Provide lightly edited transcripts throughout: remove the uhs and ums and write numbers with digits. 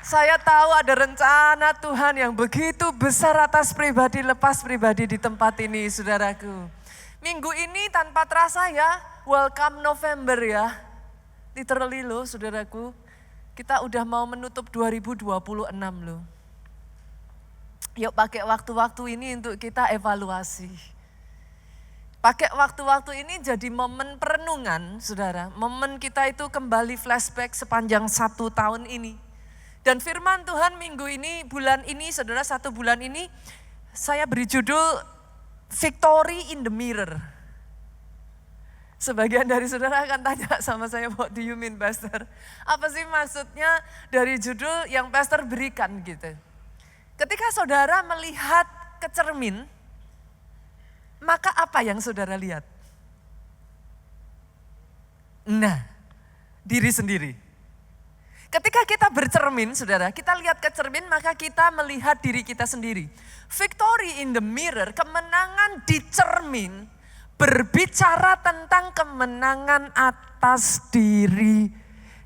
Saya tahu ada rencana Tuhan yang begitu besar atas pribadi lepas pribadi di tempat ini, saudaraku. Minggu ini tanpa terasa ya, welcome November ya. Literally loh, saudaraku. Kita udah mau menutup 2026 loh. Yuk pakai waktu-waktu ini untuk kita evaluasi. Pakai waktu-waktu ini jadi momen perenungan, saudara. Momen kita itu kembali flashback sepanjang 1 tahun ini. Dan firman Tuhan minggu ini, bulan ini, saudara, 1 bulan ini, saya beri judul Victory in the Mirror. Sebagian dari saudara akan tanya sama saya, what do you mean pastor? Apa sih maksudnya dari judul yang pastor berikan gitu. Ketika saudara melihat ke cermin, maka apa yang saudara lihat? Nah, diri sendiri. Ketika kita bercermin, saudara, kita lihat ke cermin, maka kita melihat diri kita sendiri. Victory in the mirror, kemenangan di cermin, berbicara tentang kemenangan atas diri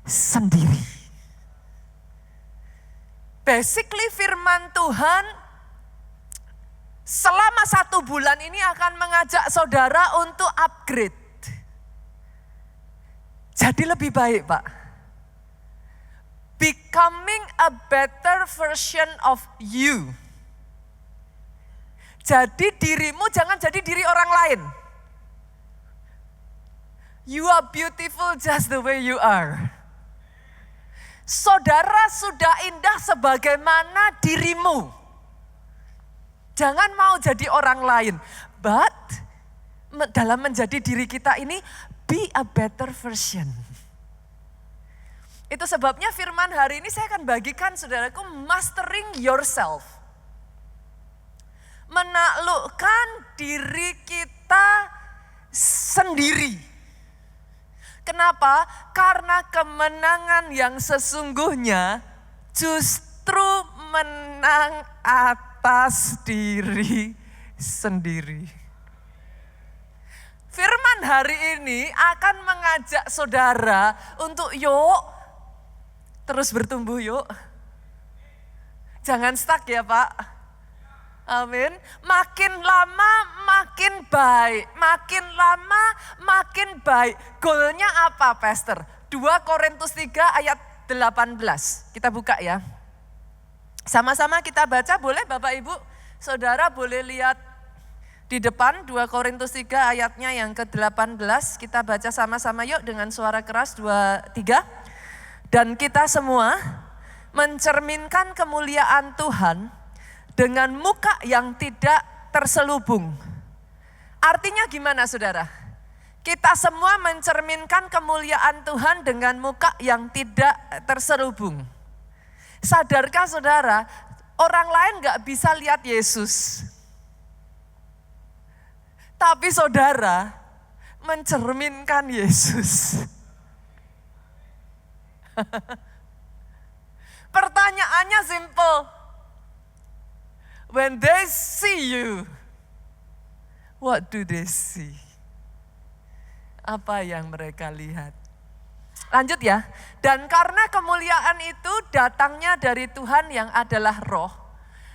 sendiri. Basically firman Tuhan selama 1 bulan ini akan mengajak saudara untuk upgrade. Jadi lebih baik, Pak. Becoming a better version of you. Jadi dirimu jangan jadi diri orang lain. You are beautiful just the way you are. Saudara sudah indah sebagaimana dirimu. Jangan mau jadi orang lain. But dalam menjadi diri kita ini, be a better version. Itu sebabnya firman hari ini saya akan bagikan saudaraku, mastering yourself. Menaklukkan diri kita sendiri. Kenapa? Karena kemenangan yang sesungguhnya justru menang atas diri sendiri. Firman hari ini akan mengajak saudara untuk yuk terus bertumbuh yuk. Jangan stuck ya Pak. Amin. Makin lama makin baik. Makin lama makin baik. Goalnya apa Pastor? 2 Korintus 3 ayat 18. Kita buka ya. Sama-sama kita baca, boleh Bapak Ibu? Saudara boleh lihat di depan 2 Korintus 3 ayatnya yang ke-18. Kita baca sama-sama yuk dengan suara keras 2, 3. Dan kita semua mencerminkan kemuliaan Tuhan dengan muka yang tidak terselubung. Artinya gimana saudara? Kita semua mencerminkan kemuliaan Tuhan dengan muka yang tidak terselubung. Sadarkah saudara, orang lain gak bisa lihat Yesus. Tapi saudara mencerminkan Yesus. Pertanyaannya simple. When they see you, what do they see? Apa yang mereka lihat? Lanjut ya. Dan karena kemuliaan itu datangnya dari Tuhan yang adalah roh,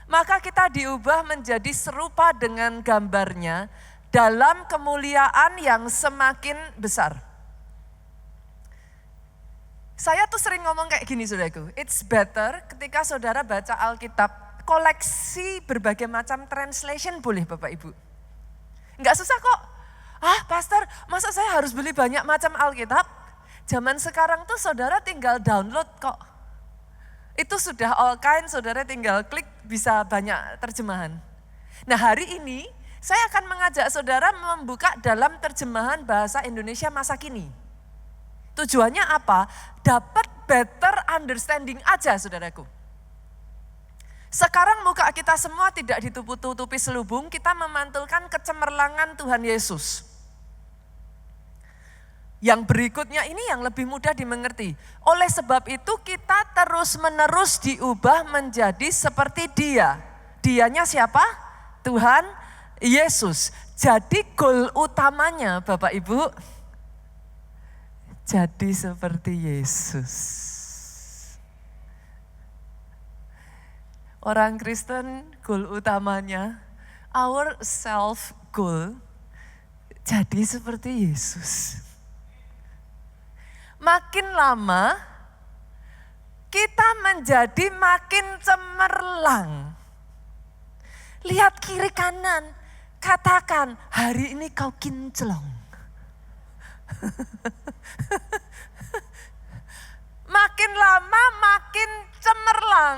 maka kita diubah menjadi serupa dengan gambarnya dalam kemuliaan yang semakin besar. Saya tuh sering ngomong kayak gini saudaraku, it's better ketika saudara baca Alkitab, koleksi berbagai macam translation boleh Bapak Ibu. Enggak susah kok. Ah pastor, masa saya harus beli banyak macam Alkitab? Zaman sekarang tuh saudara tinggal download kok. Itu sudah all kind, saudara tinggal klik bisa banyak terjemahan. Nah hari ini saya akan mengajak saudara membuka dalam terjemahan bahasa Indonesia masa kini. Tujuannya apa? Dapat better understanding aja saudaraku. Sekarang muka kita semua tidak ditutupi selubung, kita memantulkan kecemerlangan Tuhan Yesus. Yang berikutnya ini yang lebih mudah dimengerti. Oleh sebab itu kita terus-menerus diubah menjadi seperti Dia. Dianya siapa? Tuhan Yesus. Jadi goal utamanya Bapak Ibu, jadi seperti Yesus. Orang Kristen goal utamanya, our self goal, jadi seperti Yesus. Makin lama kita menjadi makin cemerlang. Lihat kiri kanan, katakan hari ini kau kinclong. Makin lama makin cemerlang.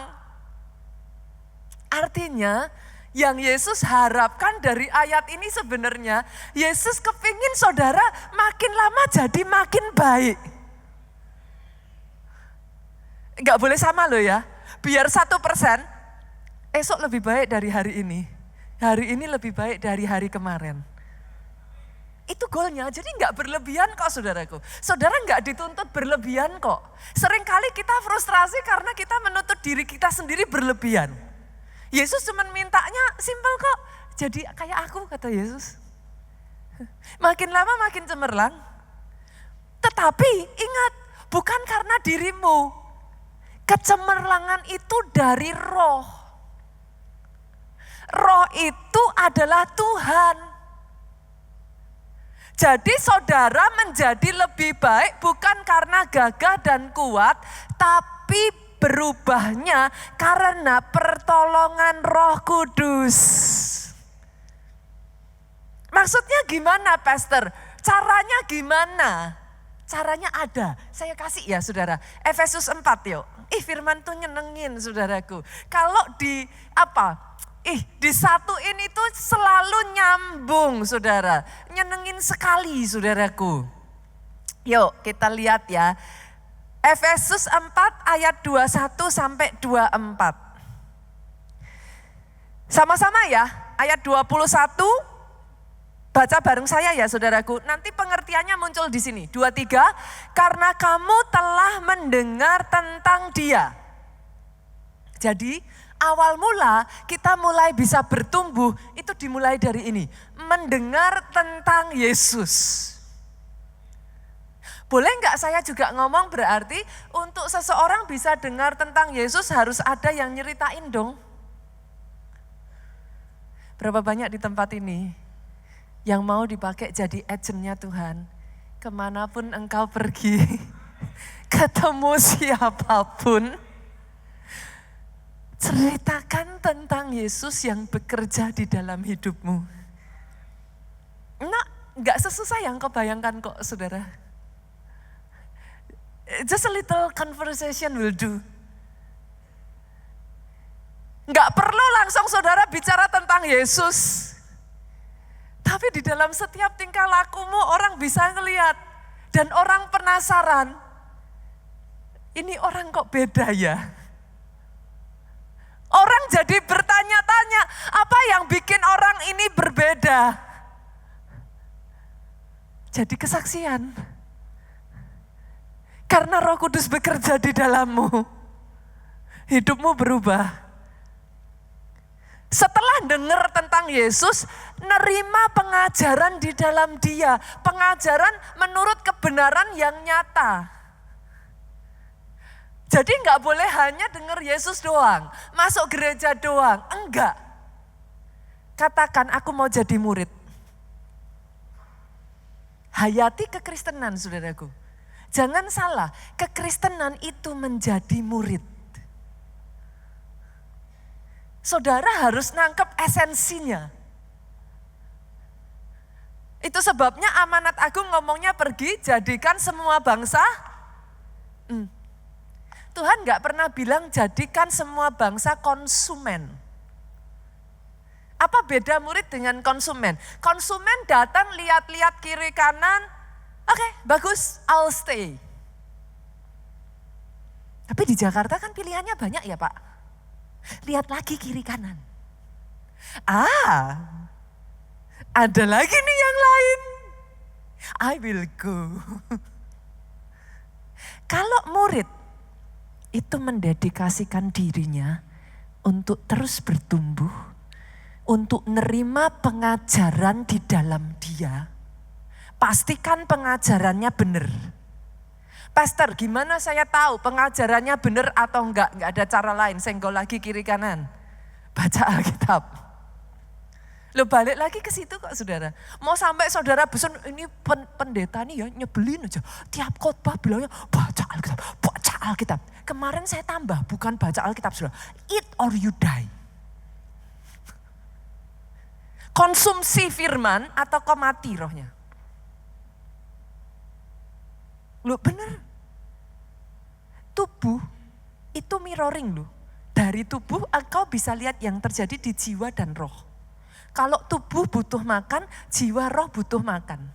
Artinya yang Yesus harapkan dari ayat ini sebenarnya, Yesus kepingin saudara makin lama jadi makin baik. Enggak boleh sama loh ya, biar 1%, esok lebih baik dari hari ini lebih baik dari hari kemarin. Itu goalnya, jadi enggak berlebihan kok saudaraku. Saudara enggak dituntut berlebihan kok. Seringkali kita frustrasi karena kita menuntut diri kita sendiri berlebihan. Yesus cuma mintanya simpel kok, jadi kayak aku kata Yesus. Makin lama makin cemerlang. Tetapi ingat, bukan karena dirimu. Kecemerlangan itu dari roh. Roh itu adalah Tuhan. Jadi saudara menjadi lebih baik bukan karena gagah dan kuat, tapi berubahnya karena pertolongan Roh Kudus. Maksudnya gimana, Pastor? Caranya gimana? Caranya ada. Saya kasih ya saudara. Efesus 4 yuk. Firman tuh nyenengin saudaraku. Kalau disatuin itu selalu nyambung saudara. Nyenengin sekali saudaraku. Yuk kita lihat ya. Efesus 4 ayat 21 sampai 24. Sama-sama ya, ayat 21. Baca bareng saya ya saudaraku, nanti pengertiannya muncul di sini. 23, karena kamu telah mendengar tentang Dia. Jadi awal mula kita mulai bisa bertumbuh, itu dimulai dari ini. Mendengar tentang Yesus. Boleh enggak saya juga ngomong berarti untuk seseorang bisa dengar tentang Yesus harus ada yang nyeritain dong. Berapa banyak di tempat ini yang mau dipakai jadi agentnya Tuhan. Kemanapun engkau pergi, ketemu siapapun, ceritakan tentang Yesus yang bekerja di dalam hidupmu. Nah, gak sesusah yang kau bayangkan kok saudara. Just a little conversation will do. Gak perlu langsung saudara bicara tentang Yesus. Tapi di dalam setiap tingkah lakumu orang bisa ngelihat. Dan orang penasaran. Ini orang kok beda ya? Orang jadi bertanya-tanya, apa yang bikin orang ini berbeda? Jadi kesaksian. Karena Roh Kudus bekerja di dalammu. Hidupmu berubah. Setelah dengar tentang Yesus, nerima pengajaran di dalam Dia. Pengajaran menurut kebenaran yang nyata. Jadi enggak boleh hanya dengar Yesus doang, masuk gereja doang. Enggak. Katakan aku mau jadi murid. Hayati kekristenan saudaraku. Jangan salah, kekristenan itu menjadi murid. Saudara harus nangkep esensinya. Itu sebabnya amanat agung ngomongnya pergi, jadikan semua bangsa. Tuhan gak pernah bilang jadikan semua bangsa konsumen. Apa beda murid dengan konsumen? Konsumen datang lihat-lihat kiri kanan, oke, bagus, I'll stay. Tapi di Jakarta kan pilihannya banyak ya Pak. Lihat lagi kiri kanan. Ada lagi nih yang lain. I will go. Kalau murid itu mendedikasikan dirinya untuk terus bertumbuh, untuk nerima pengajaran di dalam dia, pastikan pengajarannya benar. Pastor, gimana saya tahu pengajarannya benar atau enggak? Enggak ada cara lain, senggol lagi kiri kanan. Baca Alkitab. Lo balik lagi ke situ kok saudara. Mau sampai saudara bosan, ini pendeta nih ya nyebelin aja. Tiap khotbah bilangnya baca Alkitab, baca Alkitab. Kemarin saya tambah, bukan baca Alkitab saudara. Eat or you die. Konsumsi firman atau kau mati rohnya. Loh bener. Tubuh itu mirroring loh. Dari tubuh engkau bisa lihat yang terjadi di jiwa dan roh. Kalau tubuh butuh makan, jiwa roh butuh makan.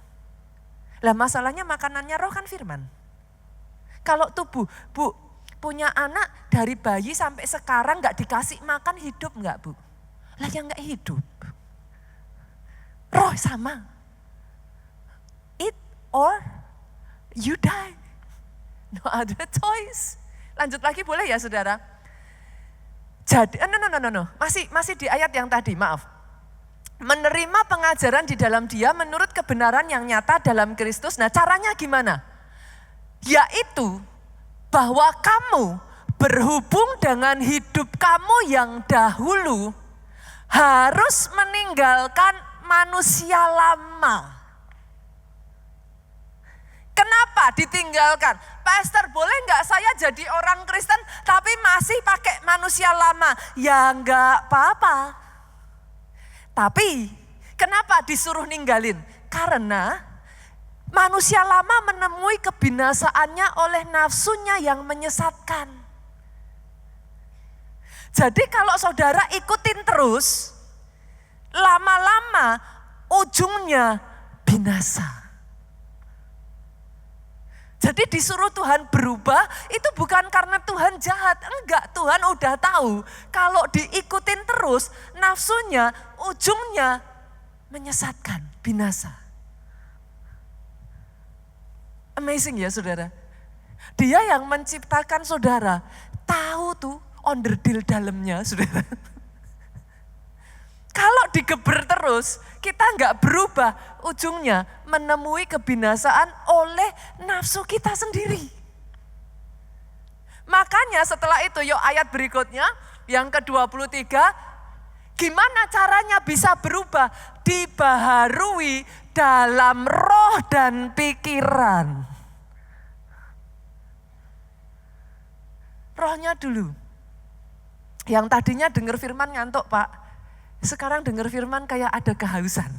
Lah masalahnya makanannya roh kan firman. Kalau tubuh, Bu, punya anak dari bayi sampai sekarang gak dikasih makan, hidup gak Bu? Lah yang gak hidup. Roh sama. Eat or you die. No other choice. Lanjut lagi boleh ya saudara? Jadi, no. Masih di ayat yang tadi, maaf. Menerima pengajaran di dalam dia menurut kebenaran yang nyata dalam Kristus. Nah caranya gimana? Yaitu bahwa kamu berhubung dengan hidup kamu yang dahulu harus meninggalkan manusia lama. Kenapa ditinggalkan? Pastor, boleh nggak saya jadi orang Kristen tapi masih pakai manusia lama? Ya nggak apa-apa. Tapi kenapa disuruh ninggalin? Karena manusia lama menemui kebinasaannya oleh nafsunya yang menyesatkan. Jadi kalau saudara ikutin terus, lama-lama ujungnya binasa. Jadi disuruh Tuhan berubah itu bukan karena Tuhan jahat. Enggak, Tuhan udah tahu kalau diikutin terus nafsunya ujungnya menyesatkan, binasa. Amazing ya saudara. Dia yang menciptakan saudara tahu tuh onderdil dalamnya saudara. Kalau digeber terus, kita nggak berubah, ujungnya menemui kebinasaan oleh nafsu kita sendiri. Makanya setelah itu, yuk ayat berikutnya, yang ke-23, gimana caranya bisa berubah? Dibaharui dalam roh dan pikiran. Rohnya dulu. Yang tadinya dengar firman ngantuk Pak. Sekarang dengar firman kayak ada kehausan.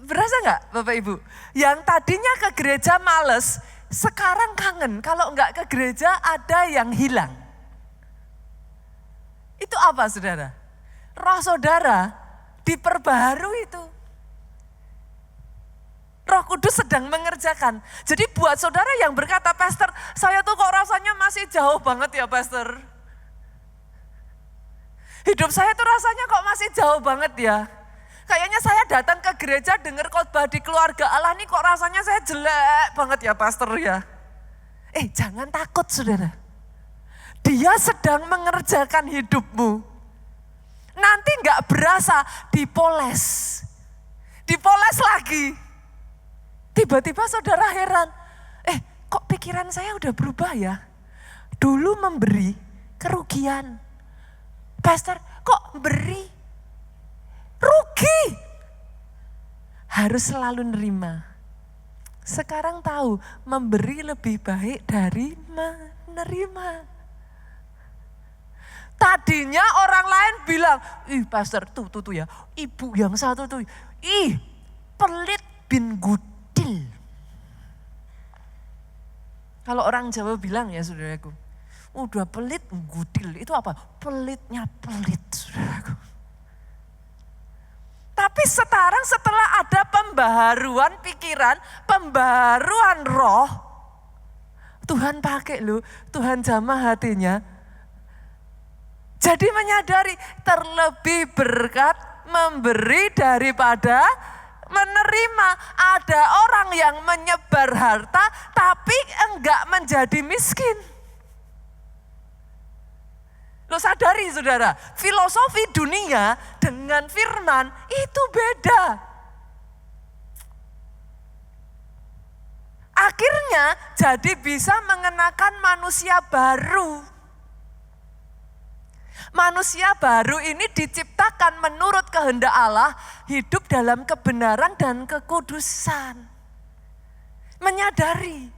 Berasa gak Bapak Ibu? Yang tadinya ke gereja males, sekarang kangen. Kalau enggak ke gereja ada yang hilang. Itu apa saudara? Roh saudara diperbaharui itu. Roh Kudus sedang mengerjakan. Jadi buat saudara yang berkata, Pastor, saya tuh kok rasanya masih jauh banget ya Pastor. Hidup saya tuh rasanya kok masih jauh banget ya. Kayaknya saya datang ke gereja dengar khotbah di keluarga Allah nih kok rasanya saya jelek banget ya Pastor ya. Jangan takut saudara. Dia sedang mengerjakan hidupmu. Nanti gak berasa dipoles. Dipoles lagi. Tiba-tiba saudara heran. Kok pikiran saya udah berubah ya. Dulu memberi kerugian. Pastor, kok beri? Rugi. Harus selalu nerima. Sekarang tahu, memberi lebih baik dari menerima. Tadinya orang lain bilang, Pastor, tuh ya, ibu yang satu tuh, pelit bin gudil. Kalau orang Jawa bilang ya saudaraku, udah pelit gudil, itu apa? Pelitnya pelit, saudaraku. Tapi sekarang setelah ada pembaharuan pikiran, pembaharuan roh, Tuhan pakai loh, Tuhan jamah hatinya. Jadi menyadari terlebih berkat memberi daripada menerima. Ada orang yang menyebar harta tapi enggak menjadi miskin. Lo sadari saudara, filosofi dunia dengan firman itu beda. Akhirnya jadi bisa mengenakan manusia baru. Manusia baru ini diciptakan menurut kehendak Allah, hidup dalam kebenaran dan kekudusan. Menyadari.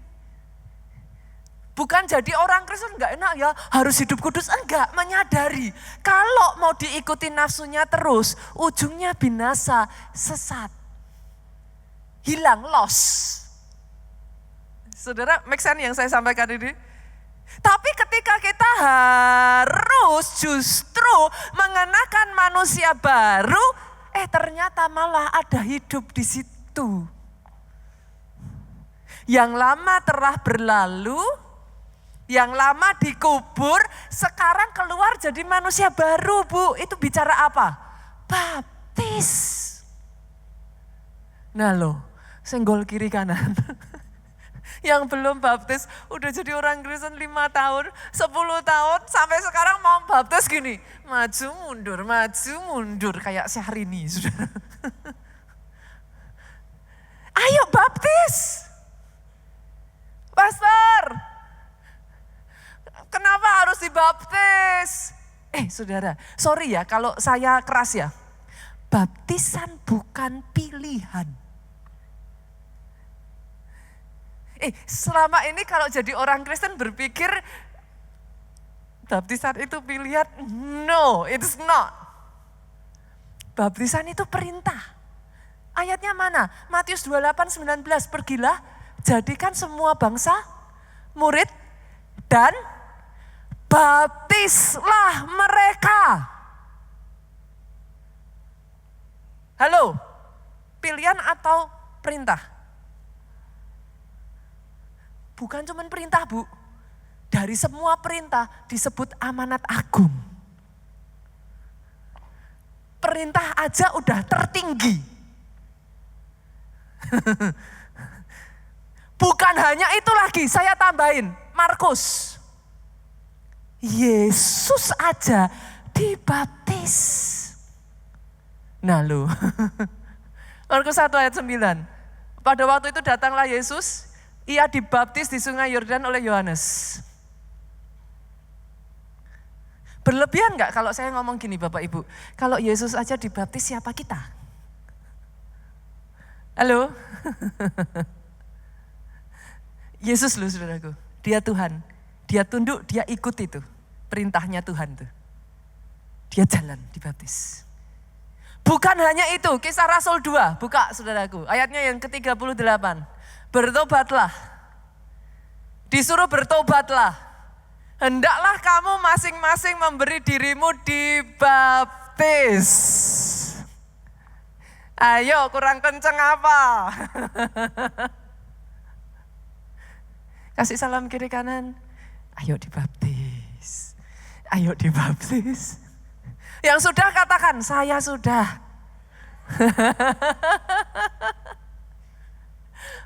Bukan jadi orang Kristen enggak enak ya, harus hidup kudus. Enggak, menyadari. Kalau mau diikuti nafsunya terus, ujungnya binasa, sesat. Hilang, lost. Saudara, make sense yang saya sampaikan ini? Tapi ketika kita harus justru mengenakan manusia baru, ternyata malah ada hidup di situ. Yang lama telah berlalu, yang lama dikubur, sekarang keluar jadi manusia baru, Bu. Itu bicara apa? Baptis. Nah loh, senggol kiri kanan. Yang belum baptis udah jadi orang Kristen 5 tahun, 10 tahun, sampai sekarang mau baptis gini. Maju mundur, kayak Syahrini. Saudara. Ayo baptis. Pastor, kenapa harus dibaptis? Saudara, sorry ya kalau saya keras ya. Baptisan bukan pilihan. Selama ini kalau jadi orang Kristen berpikir baptisan itu pilihan, no, it's not. Baptisan itu perintah. Ayatnya mana? Matius 28:19, pergilah, jadikan semua bangsa murid dan baptislah mereka. Halo, pilihan atau perintah? Bukan cuma perintah, Bu. Dari semua perintah disebut amanat agung. Perintah aja udah tertinggi. Bukan hanya itu lagi, saya tambahin. Markus. Yesus aja dibaptis. Nah lu. Markus 1 ayat 9. Pada waktu itu datanglah Yesus. Ia dibaptis di sungai Yordan oleh Yohanes. Berlebihan enggak kalau saya ngomong gini Bapak Ibu? Kalau Yesus aja dibaptis, siapa kita? Halo? Yesus loh saudaraku, dia Tuhan. Dia tunduk, dia ikut itu. Perintahnya Tuhan tuh. Dia jalan dibaptis. Bukan hanya itu, Kisah Rasul 2, buka saudaraku. Ayatnya yang ke-38. Bertobatlah, disuruh bertobatlah. Hendaklah kamu masing-masing memberi dirimu dibaptis. Ayo kurang kenceng apa? Kasih salam kiri kanan. Ayo dibaptis. Ayo dibaptis. Yang sudah katakan, saya sudah.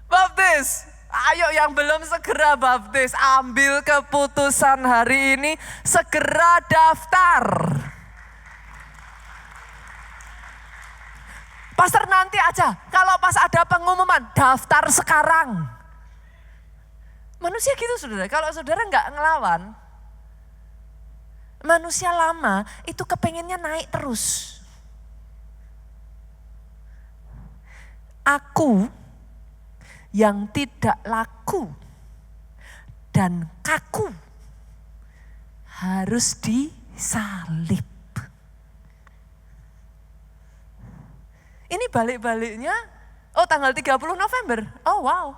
Baptis, ayo yang belum segera baptis, ambil keputusan hari ini, segera daftar. Pastor nanti aja, kalau pas ada pengumuman, daftar sekarang. Manusia gitu saudara, kalau saudara nggak ngelawan, manusia lama itu kepengennya naik terus. Aku yang tidak laku dan kaku harus disalib. Ini balik-baliknya, tanggal 30 November. Oh wow,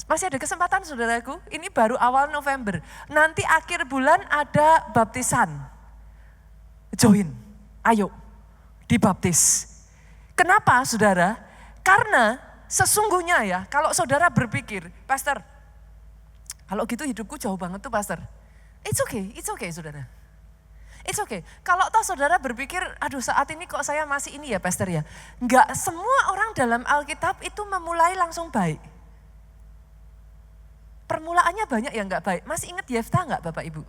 masih ada kesempatan saudaraku, ini baru awal November. Nanti akhir bulan ada baptisan. Join, ayo dibaptis. Kenapa saudara? Karena sesungguhnya ya, kalau saudara berpikir, Pastor, kalau gitu hidupku jauh banget tuh Pastor. It's okay saudara. It's okay. Kalau toh saudara berpikir, aduh saat ini kok saya masih ini ya Pastor ya. Enggak semua orang dalam Alkitab itu memulai langsung baik. Permulaannya banyak yang enggak baik. Masih ingat Yefta enggak Bapak Ibu?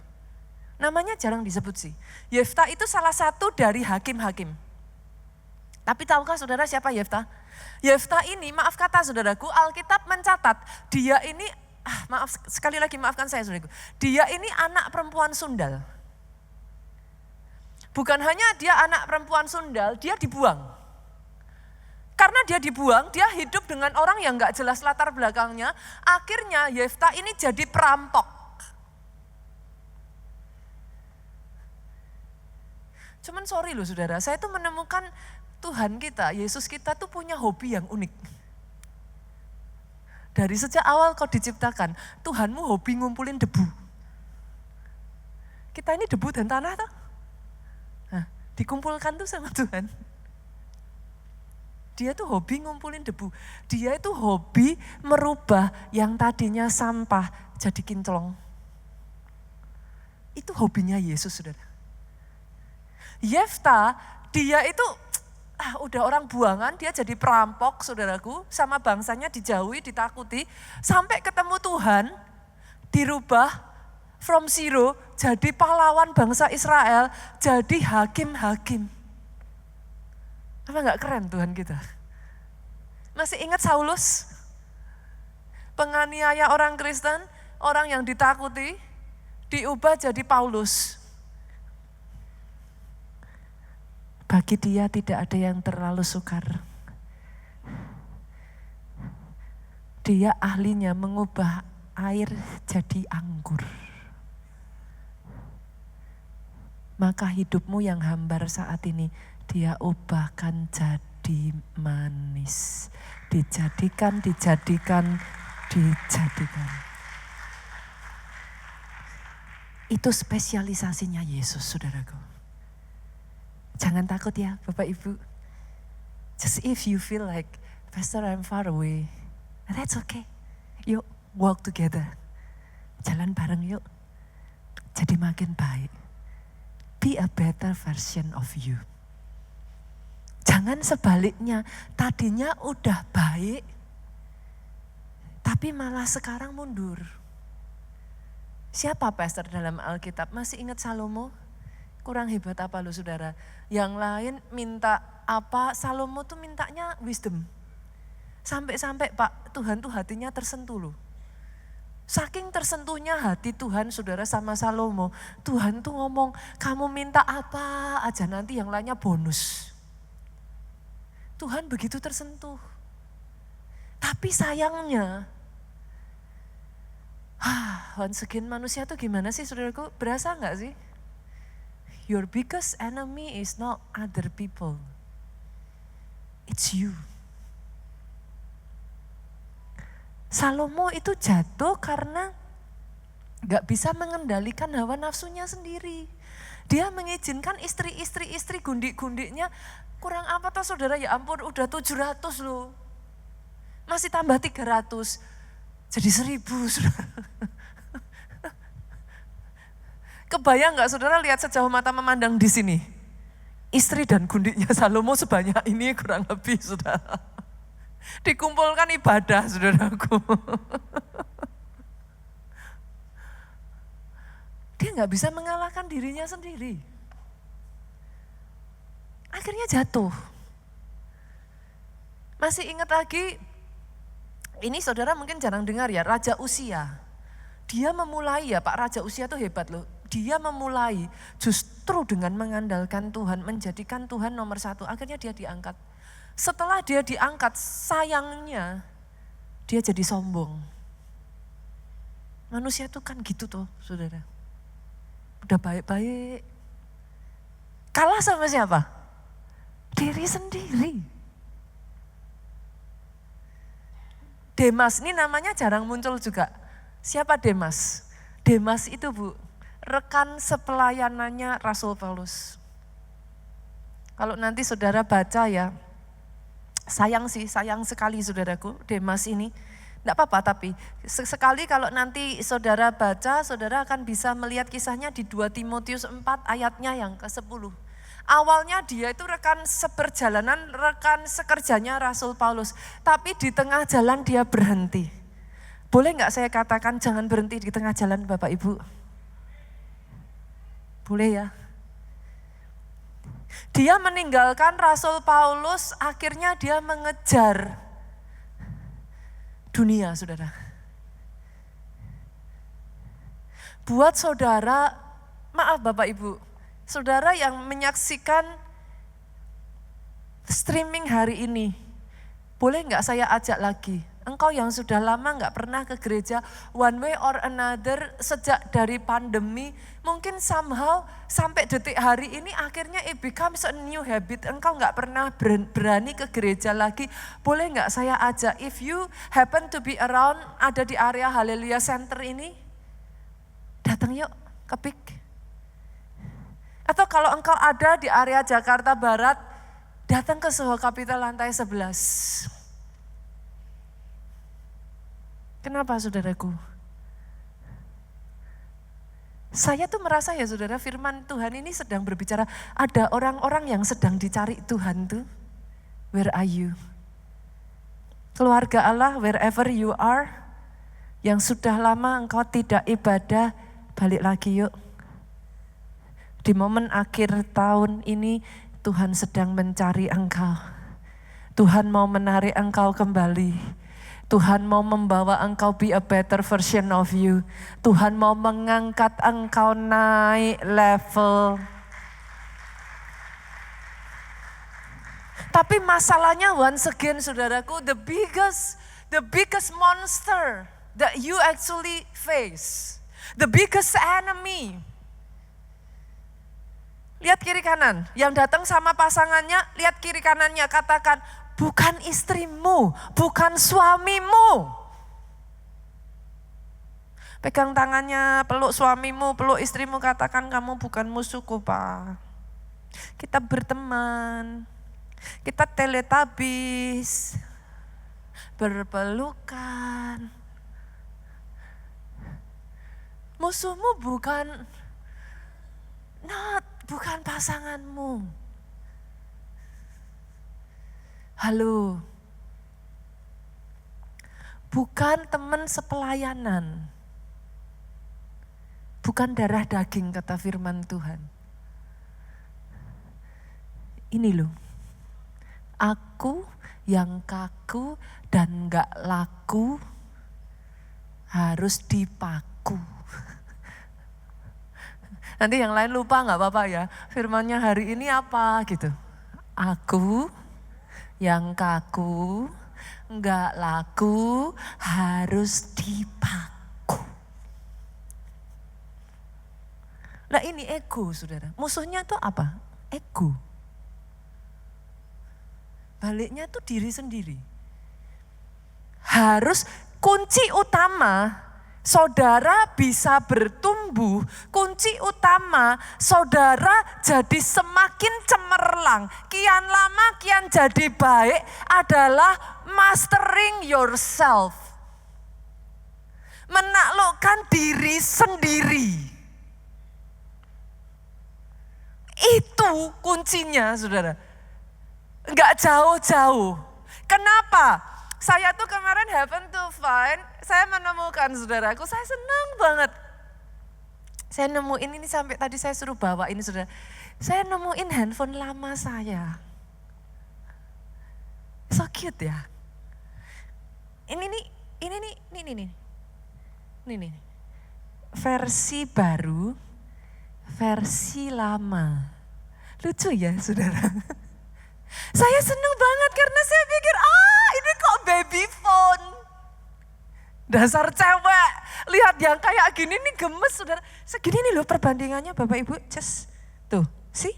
Namanya jarang disebut sih. Yefta itu salah satu dari hakim-hakim. Tapi tahukah saudara siapa Yefta? Yefta ini, maaf kata saudaraku, Alkitab mencatat, dia ini, maaf sekali lagi maafkan saya saudaraku, dia ini anak perempuan sundal. Bukan hanya dia anak perempuan sundal, dia dibuang. Karena dia dibuang, dia hidup dengan orang yang gak jelas latar belakangnya, akhirnya Yefta ini jadi perampok. Cuman sorry loh saudara, saya tuh menemukan Tuhan kita, Yesus kita tuh punya hobi yang unik. Dari sejak awal kau diciptakan, Tuhanmu hobi ngumpulin debu. Kita ini debu dan tanah tuh. Nah, dikumpulkan tuh sama Tuhan. Dia tuh hobi ngumpulin debu. Dia itu hobi merubah yang tadinya sampah jadi kinclong. Itu hobinya Yesus, saudara. Yefta, dia itu udah orang buangan, dia jadi perampok, saudaraku, sama bangsanya dijauhi, ditakuti, sampai ketemu Tuhan, dirubah from zero, jadi pahlawan bangsa Israel, jadi hakim-hakim. Apa gak keren Tuhan kita? Masih ingat Saulus? Penganiaya orang Kristen, orang yang ditakuti, diubah jadi Paulus. Bagi dia tidak ada yang terlalu sukar. Dia ahlinya mengubah air jadi anggur. Maka hidupmu yang hambar saat ini, dia ubahkan jadi manis. Dijadikan. Itu spesialisasinya Yesus, saudaraku. Jangan takut ya Bapak Ibu. Just if you feel like, Pastor I'm far away, that's okay. Yuk walk together. Jalan bareng yuk. Jadi makin baik. Be a better version of you. Jangan sebaliknya, tadinya udah baik, tapi malah sekarang mundur. Siapa Pastor dalam Alkitab? Masih ingat Salomo? Kurang hebat apa lo saudara? Yang lain minta apa, Salomo tuh mintanya wisdom. Sampai-sampai Pak, Tuhan tuh hatinya tersentuh loh. Saking tersentuhnya hati Tuhan saudara sama Salomo, Tuhan tuh ngomong, kamu minta apa aja nanti yang lainnya bonus. Tuhan begitu tersentuh. Tapi sayangnya, once again manusia tuh gimana sih saudaraku? Berasa gak sih? Your biggest enemy is not other people. It's you. Salomo itu jatuh karena gak bisa mengendalikan hawa nafsunya sendiri. Dia mengizinkan istri gundik-gundiknya, kurang apa toh saudara, ya ampun udah 700 loh. Masih tambah 300, jadi 1000 saudara. Kebayang gak saudara lihat sejauh mata memandang di sini? Istri dan gundiknya Salomo sebanyak ini kurang lebih saudara. Dikumpulkan ibadah saudaraku. Dia gak bisa mengalahkan dirinya sendiri. Akhirnya jatuh. Masih ingat lagi, ini saudara mungkin jarang dengar ya, Raja Usia. Dia memulai ya Pak, Raja Usia tuh hebat loh. Dia memulai justru dengan mengandalkan Tuhan, menjadikan Tuhan nomor 1. Akhirnya dia diangkat. Setelah dia diangkat, sayangnya dia jadi sombong. Manusia tuh kan gitu tuh saudara. Udah baik-baik. Kalah sama siapa? Diri sendiri. Demas ini namanya jarang muncul juga. Siapa Demas? Demas itu Bu, rekan sepelayanannya Rasul Paulus. Kalau nanti saudara baca ya, sayang sekali saudaraku, Demas ini. Enggak apa-apa tapi sekali kalau nanti saudara baca, saudara akan bisa melihat kisahnya di 2 Timotius 4 ayatnya yang ke-10. Awalnya dia itu rekan seperjalanan, rekan sekerjanya Rasul Paulus. Tapi di tengah jalan dia berhenti. Boleh enggak saya katakan jangan berhenti di tengah jalan Bapak Ibu? Boleh ya? Dia meninggalkan Rasul Paulus, akhirnya dia mengejar dunia, saudara. Buat saudara, maaf Bapak Ibu, saudara yang menyaksikan streaming hari ini, boleh nggak saya ajak lagi? Engkau yang sudah lama nggak pernah ke gereja, one way or another sejak dari pandemi, mungkin somehow sampai detik hari ini akhirnya it becomes a new habit. Engkau nggak pernah berani ke gereja lagi. Boleh nggak saya ajak, if you happen to be around, ada di area Haleluya Center ini, datang yuk ke PIK. Atau kalau engkau ada di area Jakarta Barat, datang ke Soho Capital lantai 11. Kenapa saudaraku? Saya tuh merasa ya saudara, firman Tuhan ini sedang berbicara, ada orang-orang yang sedang dicari Tuhan tuh. Where are you? Keluarga Allah, wherever you are, yang sudah lama engkau tidak ibadah, balik lagi yuk. Di momen akhir tahun ini, Tuhan sedang mencari engkau. Tuhan mau menarik engkau kembali. Tuhan mau membawa engkau be a better version of you. Tuhan mau mengangkat engkau naik level. Tapi masalahnya once again saudaraku, the biggest monster that you actually face, the biggest enemy. Lihat kiri kanan, yang datang sama pasangannya, lihat kiri kanannya, katakan, bukan istrimu, bukan suamimu. Pegang tangannya, peluk suamimu, peluk istrimu, katakan kamu bukan musuhku Pak. Kita berteman, kita teletabis, berpelukan. Musuhmu bukan pasanganmu. Halo, bukan teman sepelayanan, bukan darah daging kata firman Tuhan. Ini loh, aku yang kaku dan gak laku harus dipaku. Nanti yang lain lupa gak apa-apa ya, firmannya hari ini apa gitu. Aku yang kaku, enggak laku, harus dipaku. Nah ini ego saudara, musuhnya tuh apa? Ego. Baliknya tuh diri sendiri. Harus kunci utama saudara bisa bertumbuh, kunci utama saudara jadi semakin cemerlang, kian lama kian jadi baik adalah mastering yourself. Menaklukkan diri sendiri. Itu kuncinya saudara. Enggak jauh-jauh. Kenapa? Saya tuh kemarin happen to find, saya menemukan saudaraku, saya senang banget. Saya nemuin ini sampai tadi saya suruh bawa ini saudara. Saya nemuin handphone lama saya. So cute ya. Ini nih. Versi baru, versi lama. Lucu ya saudara. Saya senang banget karena saya pikir, ini kok baby phone. Dasar cewek, lihat yang kayak gini nih gemes saudara. Segini nih loh perbandingannya Bapak Ibu, just tuh, sih.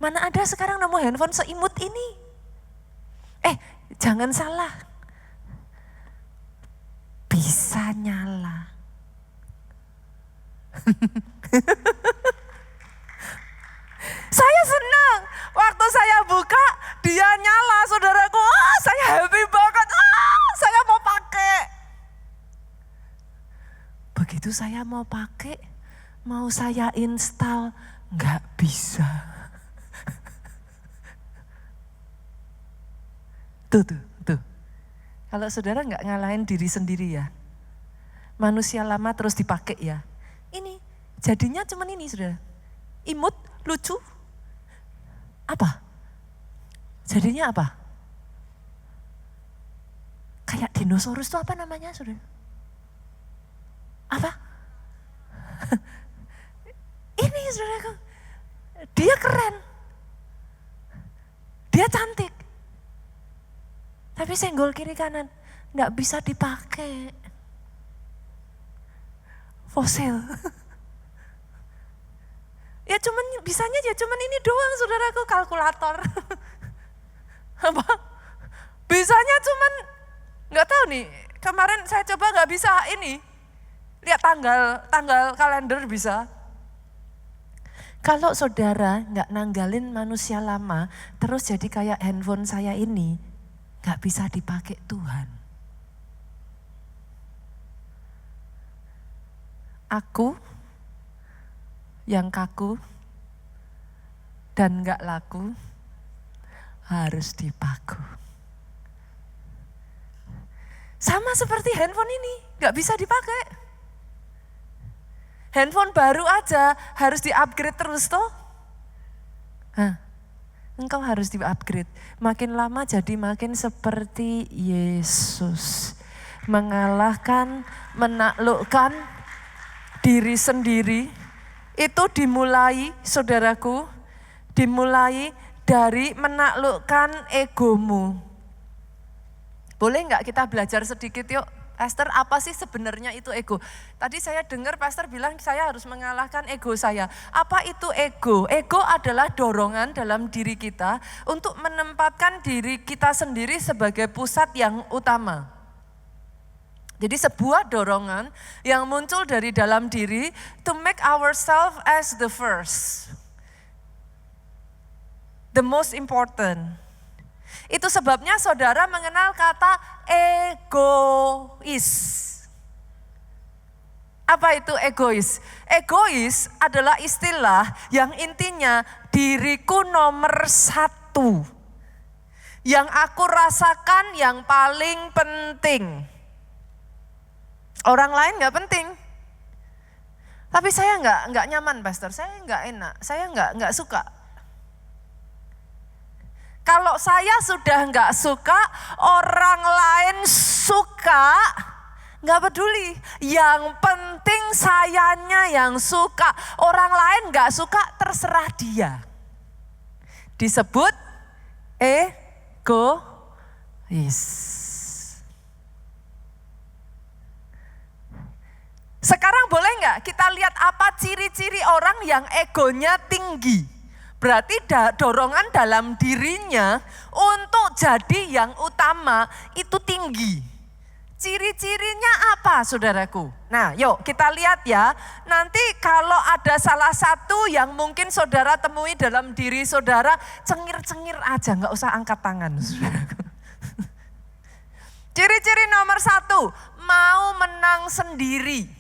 Mana ada sekarang nemu handphone seimut ini. Jangan salah. Bisa nyala. Saya senang, waktu saya buka dia nyala saudaraku, saya happy banget, saya mau pakai. Begitu saya mau pakai, mau saya install, nggak bisa. Tuh. Kalau saudara nggak ngalahin diri sendiri ya, manusia lama terus dipakai ya. Ini jadinya cuman ini saudara, imut, lucu. Apa? Jadinya apa? Kayak dinosaurus itu apa namanya, saudara? Apa? Ini saudaraku, dia keren, dia cantik, tapi senggol kiri kanan nggak bisa dipakai, fosil. Ya cuman bisanya ya cuman ini doang saudaraku, kalkulator. Apa? Bisanya cuman nggak tahu nih. Kemarin saya coba nggak bisa ini. Lihat tanggal kalender bisa. Kalau saudara nggak nanggalin manusia lama, terus jadi kayak handphone saya ini, nggak bisa dipakai Tuhan. Aku yang kaku dan nggak laku harus dipaku. Sama seperti handphone ini, nggak bisa dipakai. Handphone baru aja harus di-upgrade terus toh. Engkau harus di-upgrade. Makin lama jadi makin seperti Yesus. Mengalahkan, menaklukkan diri sendiri. Itu dimulai, saudaraku, dimulai dari menaklukkan egomu. Boleh nggak kita belajar sedikit yuk? Pastor, apa sih sebenarnya itu ego? Tadi saya dengar Pastor bilang saya harus mengalahkan ego saya. Apa itu ego? Ego adalah dorongan dalam diri kita untuk menempatkan diri kita sendiri sebagai pusat yang utama. Jadi sebuah dorongan yang muncul dari dalam diri to make ourselves as the first. The most important. Itu sebabnya saudara mengenal kata egois. Apa itu egois? Egois adalah istilah yang intinya diriku nomor satu. Yang aku rasakan yang paling penting. Orang lain gak penting. Tapi saya nggak nyaman, Pastor. Saya nggak enak. Saya nggak suka. Kalau saya sudah nggak suka, orang lain suka, nggak peduli. Yang penting sayanya yang suka. Orang lain nggak suka, terserah dia. Disebut egois. Sekarang boleh nggak kita lihat apa ciri-ciri orang yang egonya tinggi? Berarti dorongan dalam dirinya untuk jadi yang utama itu tinggi. Ciri-cirinya apa saudaraku? Nah yuk kita lihat ya. Nanti kalau ada salah satu yang mungkin saudara temui dalam diri saudara, cengir-cengir aja, nggak usah angkat tangan saudaraku. Ciri-ciri nomor satu, mau menang sendiri.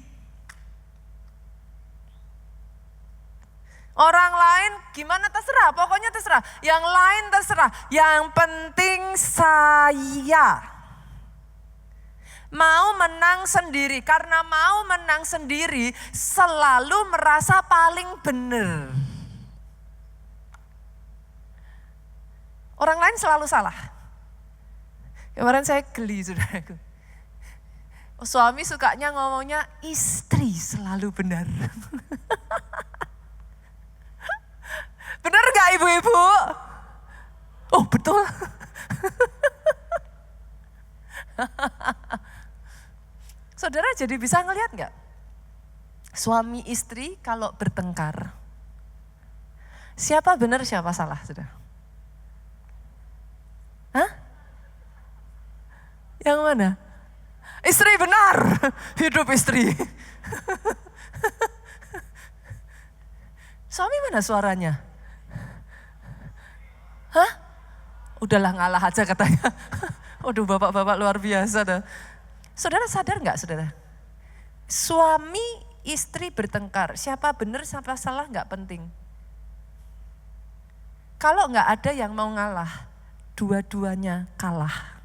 Orang lain gimana terserah, pokoknya terserah. Yang lain terserah, yang penting saya. Mau menang sendiri, karena mau menang sendiri selalu merasa paling benar. Orang lain selalu salah. Kemarin saya geli saudaraku. Suami sukanya ngomongnya istri selalu benar. Benar gak ibu-ibu? Oh betul. Saudara jadi bisa ngelihat gak? Suami istri kalau bertengkar, siapa benar siapa salah saudara? Hah? Yang mana? Istri benar, hidup istri. Suami mana suaranya? Hah? Udahlah ngalah aja katanya. Waduh bapak-bapak luar biasa dah. Saudara sadar nggak saudara? Suami istri bertengkar, siapa benar siapa salah nggak penting. Kalau nggak ada yang mau ngalah, dua-duanya kalah.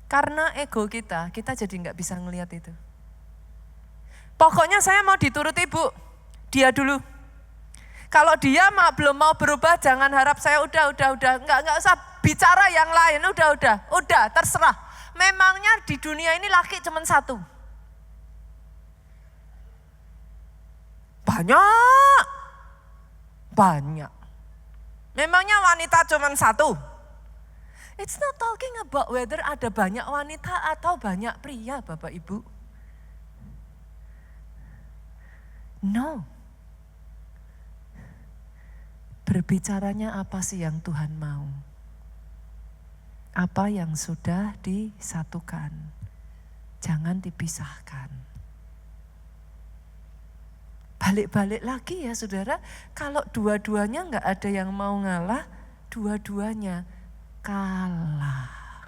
Karena ego kita jadi nggak bisa ngelihat itu. Pokoknya saya mau diturut ibu. Dia dulu. Kalau dia belum mau berubah, jangan harap saya udah. Enggak usah bicara yang lain, udah, terserah. Memangnya di dunia ini laki cuma satu. Banyak. Memangnya wanita cuma satu. It's not talking about whether ada banyak wanita atau banyak pria, Bapak Ibu. No. Berbicaranya apa sih yang Tuhan mau? Apa yang sudah disatukan? Jangan dipisahkan. Balik-balik lagi ya saudara, kalau dua-duanya enggak ada yang mau ngalah, dua-duanya kalah.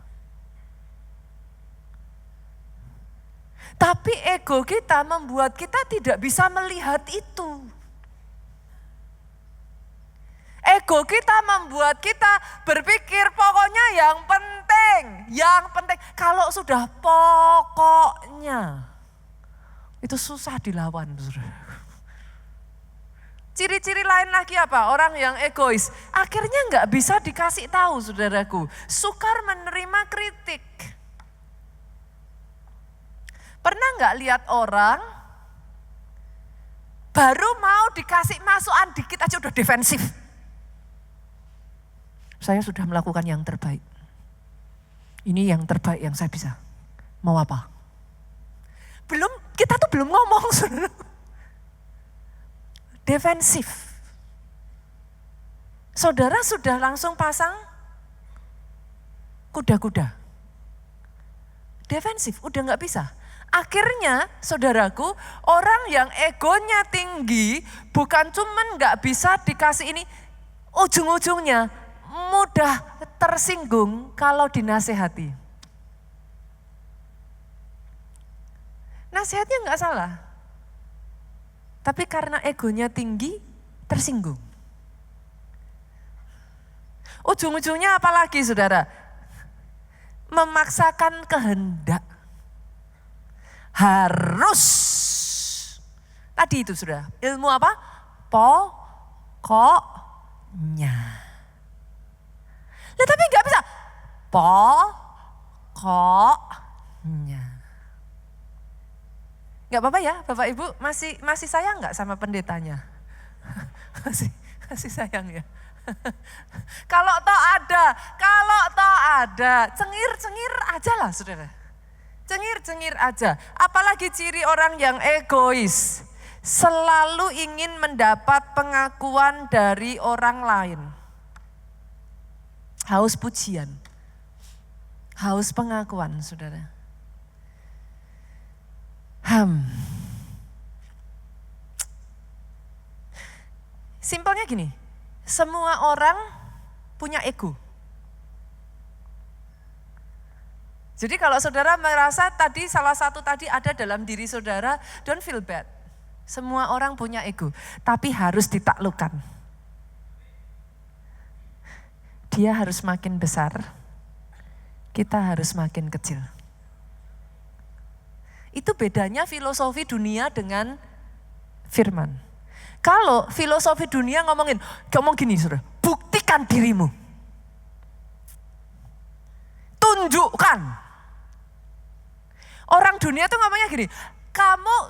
Tapi ego kita membuat kita tidak bisa melihat itu. Ego kita membuat kita berpikir pokoknya yang penting. Kalau sudah pokoknya, itu susah dilawan. Ciri-ciri lain lagi apa? Orang yang egois. Akhirnya enggak bisa dikasih tahu saudaraku. Sukar menerima kritik. Pernah enggak lihat orang baru mau dikasih masukan dikit aja udah defensif. Saya sudah melakukan yang terbaik. Ini yang terbaik yang saya bisa. Mau apa? Kita tuh belum ngomong saudara. Defensif. Saudara sudah langsung pasang kuda-kuda. Defensif, udah gak bisa. Akhirnya saudaraku, orang yang egonya tinggi bukan cuman gak bisa dikasih ini, ujung-ujungnya mudah tersinggung kalau dinasehati. Nasihatnya gak salah. Tapi karena egonya tinggi, tersinggung. Ujung-ujungnya apalagi saudara? Memaksakan kehendak. Harus. Tadi itu saudara, ilmu apa? Pokoknya. Tapi gak bisa. Pokoknya. Gak apa-apa ya Bapak Ibu, masih sayang gak sama pendetanya? masih sayang ya? Kalau toh ada, cengir-cengir aja lah saudara. Cengir-cengir aja. Apalagi ciri orang yang egois. Selalu ingin mendapat pengakuan dari orang lain. Haus pujian. Haus pengakuan saudara. Simpelnya gini, semua orang punya ego. Jadi kalau saudara merasa salah satu tadi ada dalam diri saudara, don't feel bad. Semua orang punya ego, tapi harus ditaklukkan. Dia harus makin besar, kita harus makin kecil. Itu bedanya filosofi dunia dengan firman. Kalau filosofi dunia ngomong gini saudara, buktikan dirimu. Tunjukkan. Orang dunia tuh ngomongnya gini,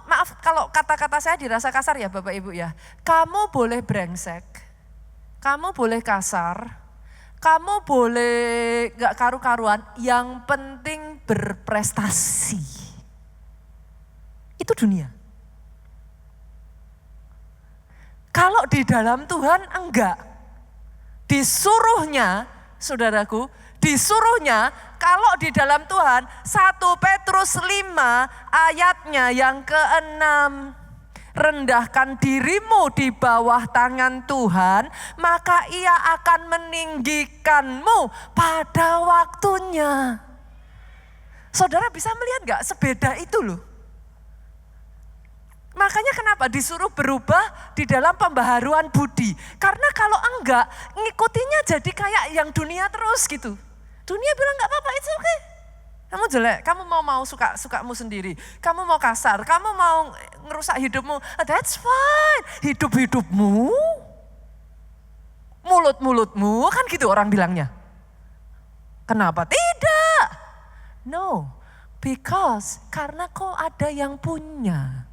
maaf kalau kata-kata saya dirasa kasar ya Bapak Ibu ya. Kamu boleh brengsek, kamu boleh kasar, kamu boleh gak karu-karuan, yang penting berprestasi. Itu dunia. Kalau di dalam Tuhan enggak. Disuruhnya, saudaraku, kalau di dalam Tuhan 1 Petrus 5 ayatnya yang ke-6. Rendahkan dirimu di bawah tangan Tuhan, maka Ia akan meninggikanmu pada waktunya. Saudara bisa melihat enggak sebeda itu loh. Makanya kenapa disuruh berubah di dalam pembaharuan budi. Karena kalau enggak, ngikutinya jadi kayak yang dunia terus gitu. Dunia bilang enggak apa-apa, it's okay. Kamu jelek, kamu mau sukamu sendiri. Kamu mau kasar, kamu mau ngerusak hidupmu. That's fine. Hidup-hidupmu, mulut-mulutmu, kan gitu orang bilangnya. Kenapa tidak? No, because karena kau ada yang punya.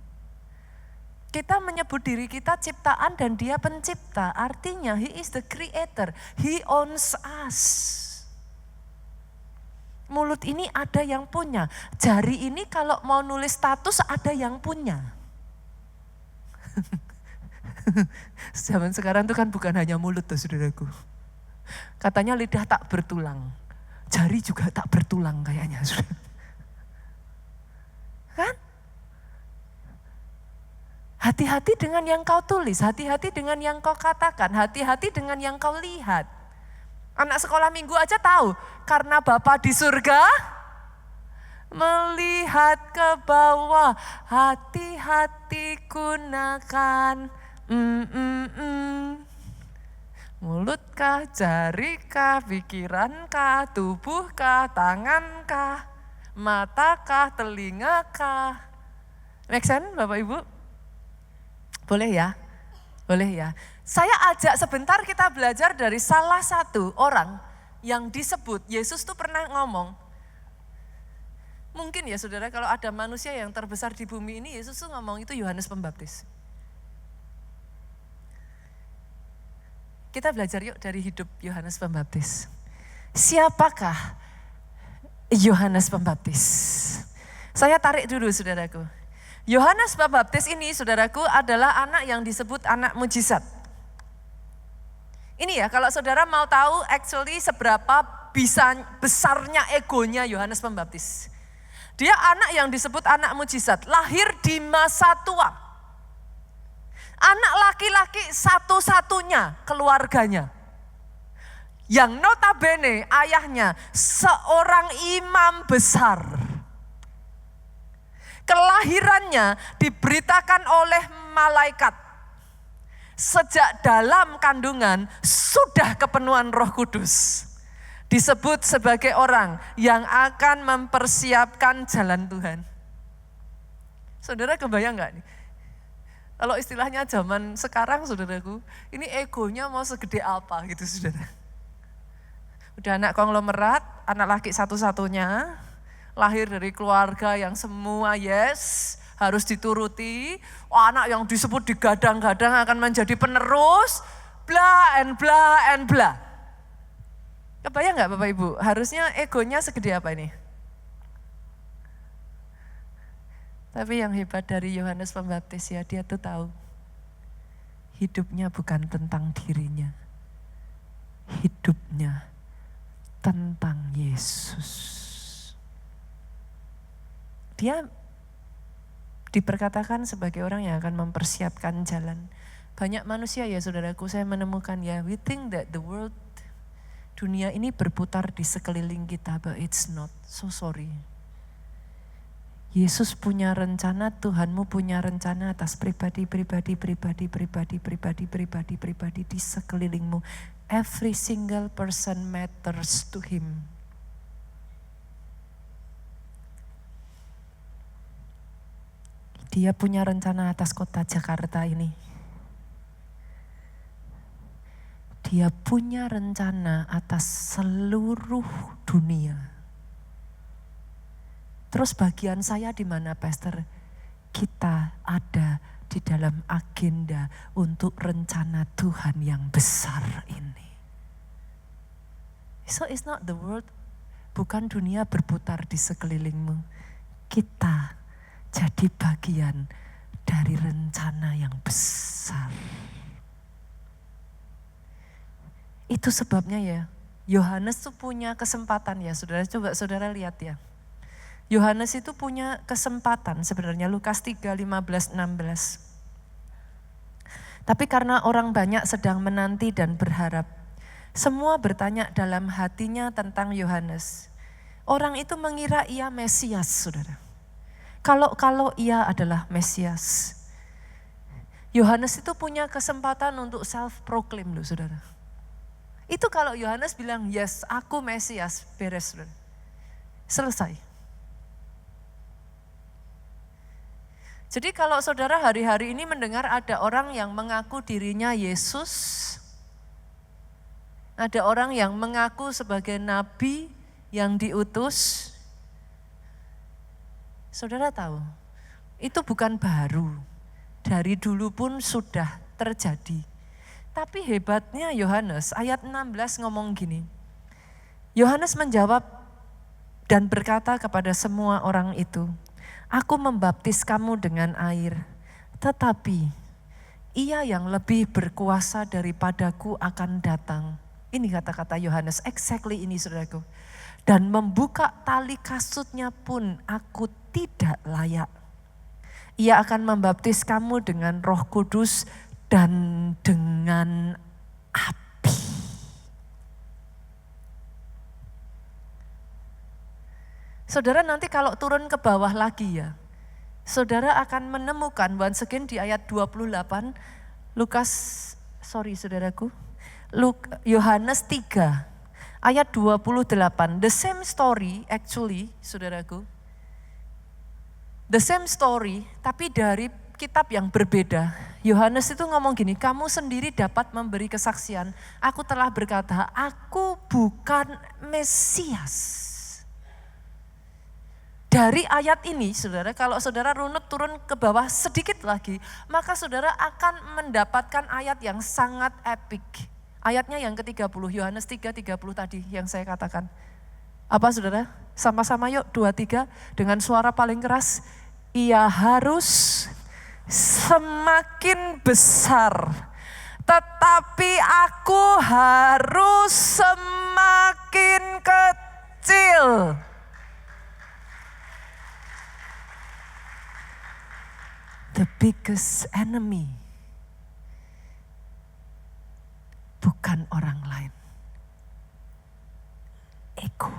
Kita menyebut diri kita ciptaan dan dia pencipta. Artinya he is the creator. He owns us. Mulut ini ada yang punya. Jari ini kalau mau nulis status ada yang punya. Zaman sekarang itu kan bukan hanya mulut tuh saudaraku. Katanya lidah tak bertulang. Jari juga tak bertulang kayaknya. Kan? Hati-hati dengan yang kau tulis, hati-hati dengan yang kau katakan, hati-hati dengan yang kau lihat. Anak sekolah minggu aja tahu, karena Bapa di surga melihat ke bawah, hati-hati gunakan. Mulutkah, jarikah, pikirankah, tubuhkah, tangankah, matakah, telingakah. Make sense Bapak Ibu? Boleh ya? Boleh ya? Saya ajak sebentar kita belajar dari salah satu orang yang disebut, Yesus tuh pernah ngomong. Mungkin ya saudara kalau ada manusia yang terbesar di bumi ini, Yesus tuh ngomong itu Yohanes Pembaptis. Kita belajar yuk dari hidup Yohanes Pembaptis. Siapakah Yohanes Pembaptis? Saya tarik dulu saudaraku. Yohanes Pembaptis ini saudaraku adalah anak yang disebut anak mujizat. Ini ya kalau saudara mau tahu actually seberapa besarnya egonya Yohanes Pembaptis. Dia anak yang disebut anak mujizat, lahir di masa tua. Anak laki-laki satu-satunya keluarganya. Yang notabene ayahnya seorang imam besar. Kelahirannya diberitakan oleh malaikat. Sejak dalam kandungan sudah kepenuhan Roh Kudus. Disebut sebagai orang yang akan mempersiapkan jalan Tuhan. Saudara kebayang gak nih? Kalau istilahnya zaman sekarang saudaraku, ini egonya mau segede apa gitu saudara. Udah anak konglomerat, anak laki satu-satunya, lahir dari keluarga yang semua yes, harus dituruti. Anak yang disebut digadang-gadang akan menjadi penerus, bla and bla and bla. Kebayang gak Bapak Ibu, harusnya egonya segede apa ini? Tapi yang hebat dari Yohanes Pembaptis ya, dia tuh tahu hidupnya bukan tentang dirinya. Hidupnya tentang Yesus. Dia diperkatakan sebagai orang yang akan mempersiapkan jalan. Banyak manusia ya saudaraku, saya menemukan ya, we think that the world, dunia ini berputar di sekeliling kita, but it's not. So sorry. Yesus punya rencana, Tuhanmu punya rencana atas pribadi di sekelilingmu. Every single person matters to him. Dia punya rencana atas kota Jakarta ini. Dia punya rencana atas seluruh dunia. Terus bagian saya di mana Pastor? Kita ada di dalam agenda untuk rencana Tuhan yang besar ini. So it's not the world, bukan dunia berputar di sekelilingmu. Kita jadi bagian dari rencana yang besar. Itu sebabnya ya, Yohanes tuh punya kesempatan ya saudara, coba saudara lihat ya. Yohanes itu punya kesempatan sebenarnya, Lukas 3, 15, 16. Tapi karena orang banyak sedang menanti dan berharap, semua bertanya dalam hatinya tentang Yohanes. Orang itu mengira ia Mesias, saudara. Kalau ia adalah Mesias. Yohanes itu punya kesempatan untuk self-proclaim loh, saudara. Itu kalau Yohanes bilang, yes, aku Mesias, beres, saudara. Selesai. Jadi kalau saudara hari-hari ini mendengar ada orang yang mengaku dirinya Yesus, ada orang yang mengaku sebagai nabi yang diutus, saudara tahu, itu bukan baru. Dari dulu pun sudah terjadi. Tapi hebatnya Yohanes, ayat 16 ngomong gini. Yohanes menjawab dan berkata kepada semua orang itu, aku membaptis kamu dengan air, tetapi ia yang lebih berkuasa daripadaku akan datang. Ini kata-kata Yohanes, exactly ini saudaraku. Dan membuka tali kasutnya pun aku tidak layak. Ia akan membaptis kamu dengan Roh Kudus dan dengan api. Saudara nanti kalau turun ke bawah lagi ya, saudara akan menemukan once again di ayat 28, Yohanes 3 ayat 28. The same story actually, saudaraku. The same story tapi dari kitab yang berbeda. Yohanes itu ngomong gini, kamu sendiri dapat memberi kesaksian. Aku telah berkata, aku bukan Mesias. Dari ayat ini, saudara, kalau saudara runut turun ke bawah sedikit lagi, maka saudara akan mendapatkan ayat yang sangat epik. Ayatnya yang ke-30, Yohanes 3:30 tadi yang saya katakan. Apa saudara? Sama-sama yuk, 2, 3, dengan suara paling keras. Ia harus semakin besar, tetapi aku harus semakin kecil. The biggest enemy bukan orang lain, ego.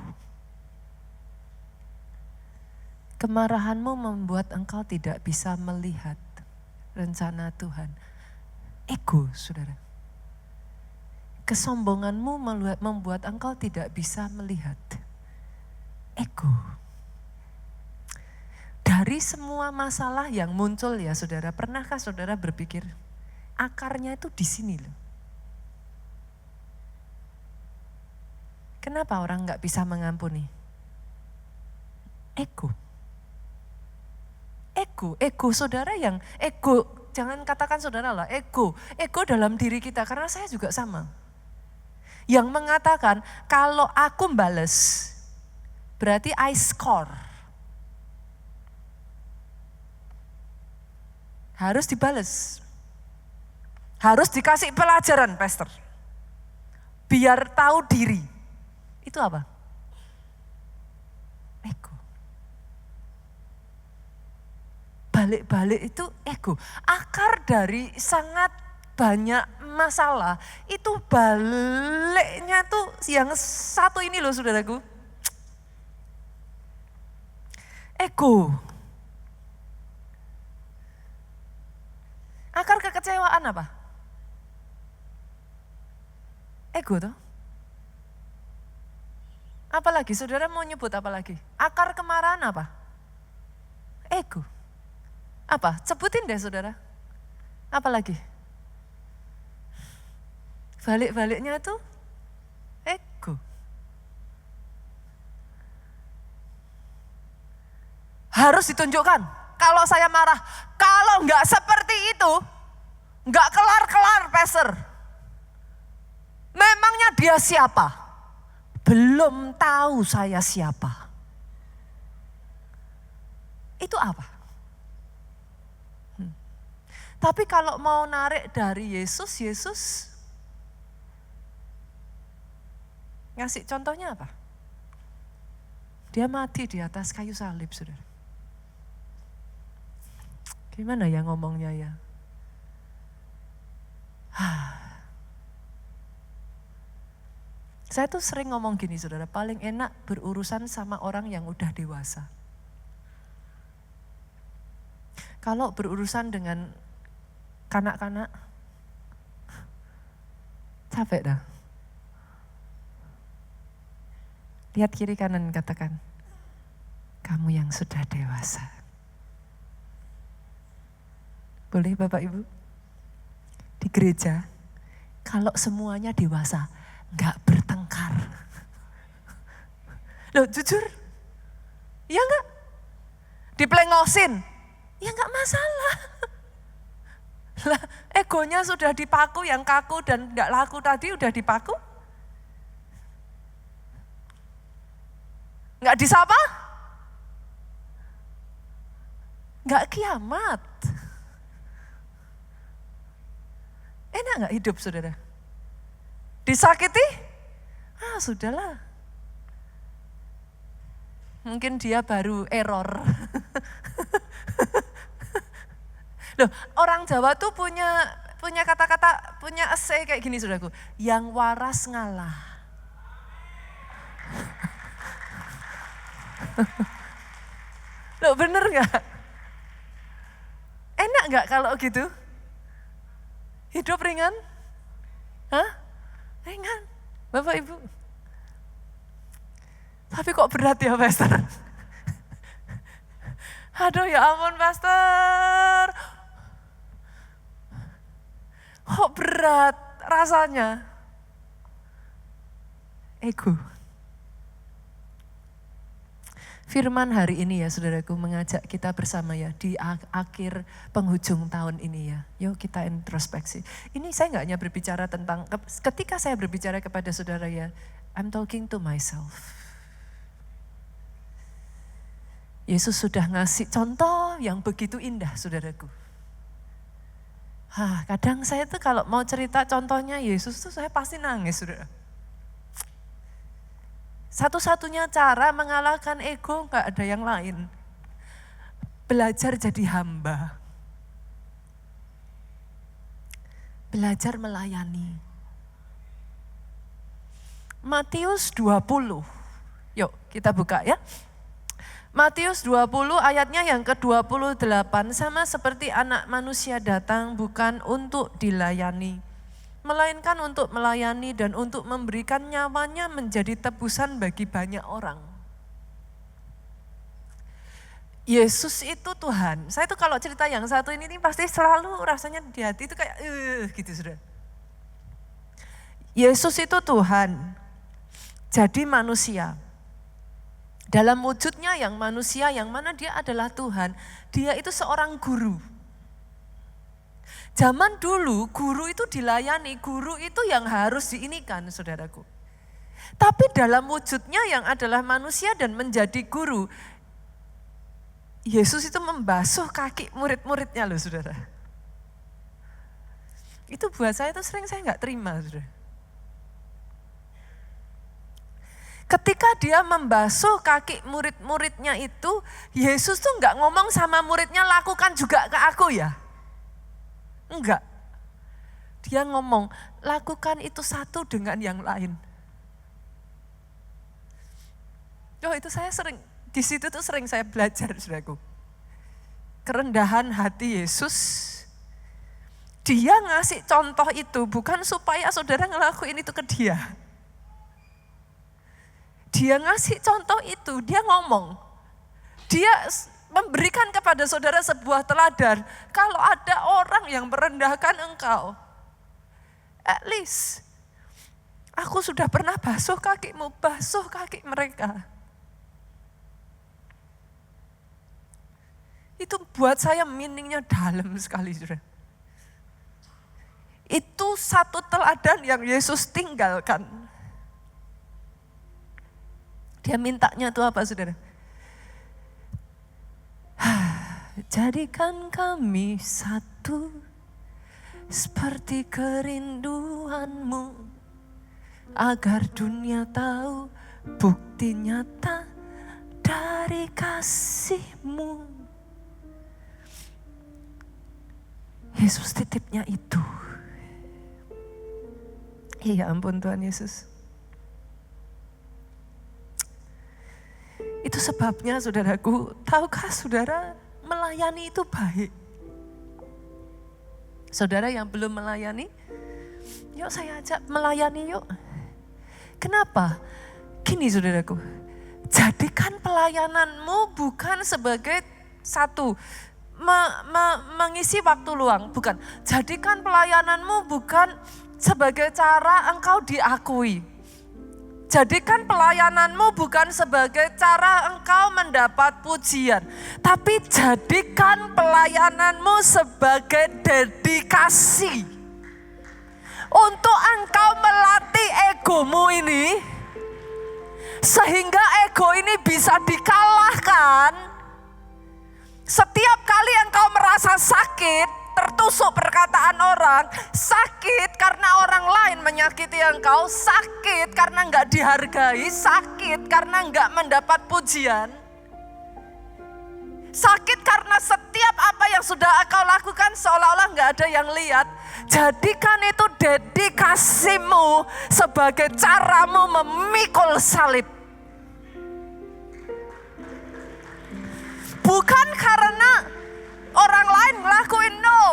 Kemarahanmu membuat engkau tidak bisa melihat rencana Tuhan. Ego, saudara. Kesombonganmu membuat engkau tidak bisa melihat. Ego. Dari semua masalah yang muncul ya saudara, pernahkah saudara berpikir akarnya itu di sini loh. Kenapa orang gak bisa mengampuni? Ego. Ego saudara yang ego, jangan katakan saudara lah, ego dalam diri kita, karena saya juga sama. Yang mengatakan kalau aku bales, berarti I score. Harus dibales. Harus dikasih pelajaran, pastor. Biar tahu diri. Itu apa? Ego. Balik-balik itu ego. Akar dari sangat banyak masalah, itu baliknya tuh yang satu ini loh saudaraku. Ego. Akar kekecewaan apa? Ego toh. Apalagi saudara mau nyebut apa lagi? Akar kemarahan apa? Ego. Apa? Sebutin deh saudara. Apalagi? Balik-baliknya itu ego. Harus ditunjukkan. Kalau saya marah, kalau enggak seperti itu, enggak kelar-kelar, pastor. Memangnya dia siapa? Belum tahu saya siapa. Itu apa? Tapi kalau mau narik dari Yesus ngasih contohnya apa? Dia mati di atas kayu salib, saudara. Gimana ya ngomongnya ya? Saya tuh sering ngomong gini saudara, paling enak berurusan sama orang yang udah dewasa. Kalau berurusan dengan kanak-kanak, capek dah. Lihat kiri kanan katakan, kamu yang sudah dewasa. Boleh Bapak Ibu? Di gereja, kalau semuanya dewasa, nggak bertengkar. Loh jujur, iya nggak? Diplengosin, ya nggak masalah. Lah, egonya sudah dipaku, yang kaku dan nggak laku tadi udah dipaku. Nggak disapa? Nggak kiamat. Enak nggak hidup saudara? Disakiti? Sudahlah. Mungkin dia baru error. Loh, orang Jawa tuh punya kata-kata, punya essay kayak gini saudaraku. Yang waras ngalah. Loh bener gak? Enak gak kalau gitu? Hidup ringan? Hah? Ringan, Bapak Ibu. Tapi kok berat ya Pastor? Aduh ya ampun Pastor. Kok berat rasanya? Ego. Firman hari ini ya saudaraku mengajak kita bersama ya di akhir penghujung tahun ini ya. Yuk kita introspeksi. Ini saya nggak hanya berbicara tentang, ketika saya berbicara kepada saudara ya, I'm talking to myself. Yesus sudah ngasih contoh yang begitu indah saudaraku. Kadang saya tuh kalau mau cerita contohnya Yesus tuh saya pasti nangis saudara. Satu-satunya cara mengalahkan ego gak ada yang lain. Belajar jadi hamba. Belajar melayani. Matius 20. Yuk kita buka ya. Matius 20 ayatnya yang ke-28, sama seperti anak manusia datang bukan untuk dilayani, melainkan untuk melayani dan untuk memberikan nyawanya menjadi tebusan bagi banyak orang. Yesus itu Tuhan. Saya tuh kalau cerita yang satu ini pasti selalu rasanya di hati itu kayak gitu sudah. Yesus itu Tuhan, jadi manusia. Dalam wujudnya yang manusia, yang mana dia adalah Tuhan. Dia itu seorang guru. Zaman dulu guru itu dilayani, guru itu yang harus diinikan saudaraku. Tapi dalam wujudnya yang adalah manusia dan menjadi guru, Yesus itu membasuh kaki murid-muridnya loh saudara. Itu buat saya itu sering saya nggak terima saudara. Ketika dia membasuh kaki murid-muridnya itu, Yesus tuh nggak ngomong sama muridnya lakukan juga ke aku ya. Enggak. Dia ngomong, lakukan itu satu dengan yang lain. Itu saya sering, di situ tuh sering saya belajar saudaraku. Kerendahan hati Yesus, dia ngasih contoh itu bukan supaya saudara ngelakuin itu ke dia. Dia ngasih contoh itu, dia ngomong. Dia memberikan kepada saudara sebuah teladan. Kalau ada orang yang merendahkan engkau, at least aku sudah pernah basuh kakimu, basuh kaki mereka. Itu buat saya meaningnya dalam sekali. Saudara. Itu satu teladan yang Yesus tinggalkan. Dia mintanya itu apa saudara? Jadikan kami satu seperti kerinduanmu, agar dunia tahu bukti nyata dari kasihmu. Yesus titipnya itu. Ya ampun Tuhan Yesus. Itu sebabnya saudaraku, tahukah saudara melayani itu baik? Saudara yang belum melayani, yuk saya ajak melayani yuk. Kenapa? Gini saudaraku, jadikan pelayananmu bukan sebagai satu, mengisi waktu luang, bukan. Jadikan pelayananmu bukan sebagai cara engkau diakui. Jadikan pelayananmu bukan sebagai cara engkau mendapat pujian, tapi jadikan pelayananmu sebagai dedikasi untuk engkau melatih egomu ini, sehingga ego ini bisa dikalahkan. Setiap kali engkau merasa sakit, tertusuk perkataan orang, sakit karena orang lain menyakiti engkau, sakit karena enggak dihargai, sakit karena enggak mendapat pujian, sakit karena setiap apa yang sudah engkau lakukan seolah-olah enggak ada yang lihat. Jadikan itu dedikasimu sebagai caramu memikul salib. Bukan karena orang lain ngelakuin, no.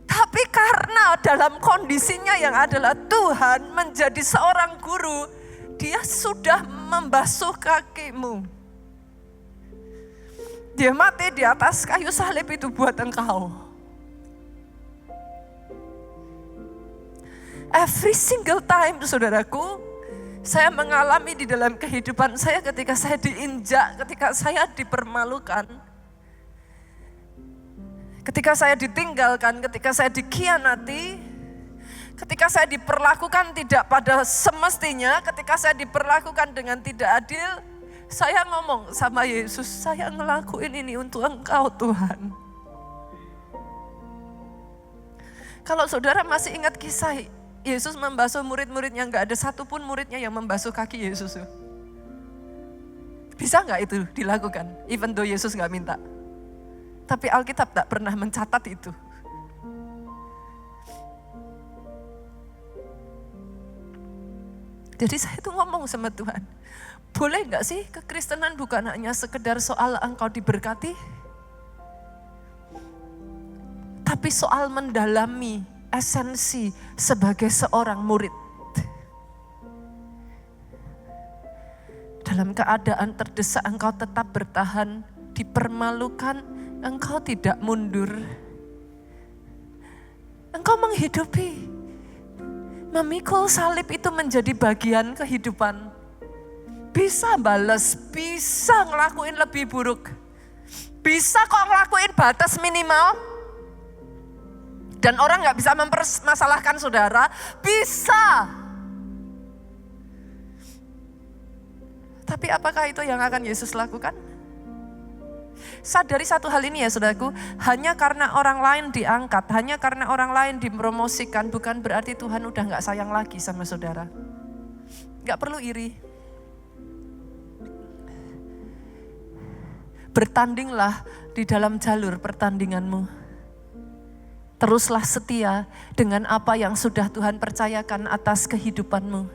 Tapi karena dalam kondisinya yang adalah Tuhan menjadi seorang guru, dia sudah membasuh kakimu. Dia mati di atas kayu salib itu buat engkau. Every single time, saudaraku, saya mengalami di dalam kehidupan saya ketika saya diinjak, ketika saya dipermalukan, ketika saya ditinggalkan, ketika saya dikhianati, ketika saya diperlakukan tidak pada semestinya, ketika saya diperlakukan dengan tidak adil, saya ngomong sama Yesus, saya ngelakuin ini untuk Engkau Tuhan. Kalau saudara masih ingat kisah Yesus membasuh murid-muridnya, enggak ada satupun muridnya yang membasuh kaki Yesus. Bisa enggak itu dilakukan? Even though Yesus enggak minta. Tapi Alkitab tak pernah mencatat itu. Jadi saya itu ngomong sama Tuhan, boleh enggak sih kekristenan bukan hanya sekedar soal engkau diberkati, tapi soal mendalami esensi sebagai seorang murid. Dalam keadaan terdesak engkau tetap bertahan, dipermalukan, engkau tidak mundur. Engkau menghidupi. Memikul salib itu menjadi bagian kehidupan. Bisa balas, bisa ngelakuin lebih buruk. Bisa kok ngelakuin batas minimal. Dan orang gak bisa mempermasalahkan saudara, bisa. Tapi apakah itu yang akan Yesus lakukan? Sadari satu hal ini ya saudaraku, hanya karena orang lain diangkat, hanya karena orang lain dipromosikan, bukan berarti Tuhan udah gak sayang lagi sama saudara. Gak perlu iri. Bertandinglah di dalam jalur pertandinganmu. Teruslah setia dengan apa yang sudah Tuhan percayakan atas kehidupanmu.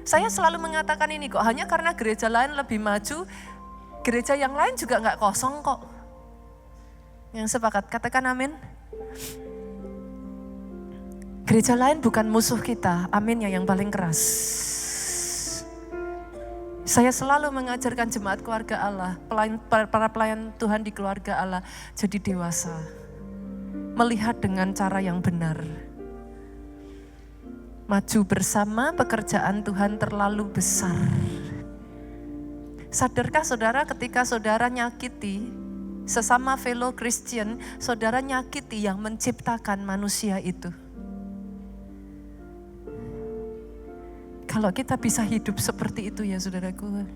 Saya selalu mengatakan ini kok, hanya karena gereja lain lebih maju, gereja yang lain juga gak kosong kok. Yang sepakat, katakan amin. Gereja lain bukan musuh kita, amin ya yang paling keras. Saya selalu mengajarkan jemaat keluarga Allah, para pelayan Tuhan di keluarga Allah, jadi dewasa. Melihat dengan cara yang benar. Maju bersama, pekerjaan Tuhan terlalu besar. Sadarkah saudara ketika saudara nyakiti sesama fellow Christian, saudara nyakiti yang menciptakan manusia itu. Kalau kita bisa hidup seperti itu ya saudaraku.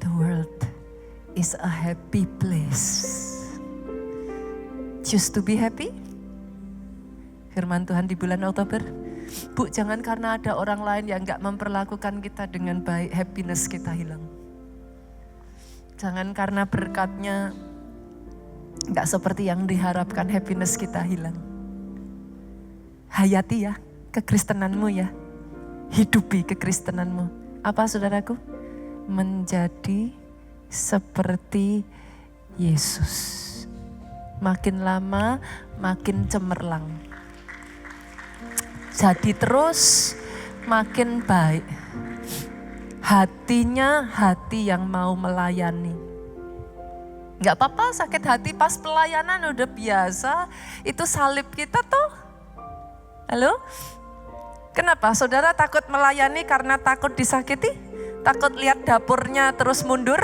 The world is a happy place. Choose to be happy. Firman Tuhan di bulan Oktober. Bu, jangan karena ada orang lain yang gak memperlakukan kita dengan baik, happiness kita hilang. Jangan karena berkatnya gak seperti yang diharapkan, happiness kita hilang. Hayati ya kekristenanmu ya. Hidupi kekristenanmu. Apa saudaraku? Menjadi seperti Yesus. Makin lama makin cemerlang. Jadi terus makin baik. Hatinya hati yang mau melayani. Gak apa-apa sakit hati pas pelayanan udah biasa. Itu salib kita tuh. Halo? Kenapa? Saudara takut melayani karena takut disakiti? Takut lihat dapurnya terus mundur?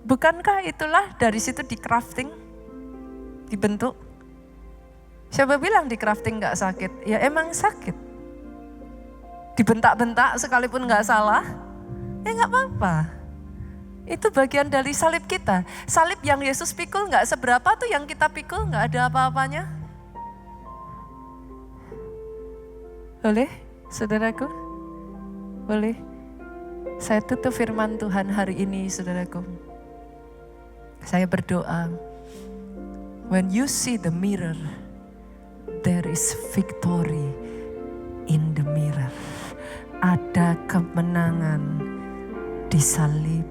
Bukankah itulah dari situ di crafting? Dibentuk? Siapa bilang di crafting gak sakit? Ya emang sakit. Dibentak-bentak sekalipun gak salah, ya gak apa-apa. Itu bagian dari salib kita. Salib yang Yesus pikul gak seberapa tuh yang kita pikul, gak ada apa-apanya. Boleh, saudaraku? Boleh? Saya tutup firman Tuhan hari ini, saudaraku. Saya berdoa, when you see the mirror, there is victory in the mirror. Ada kemenangan di salib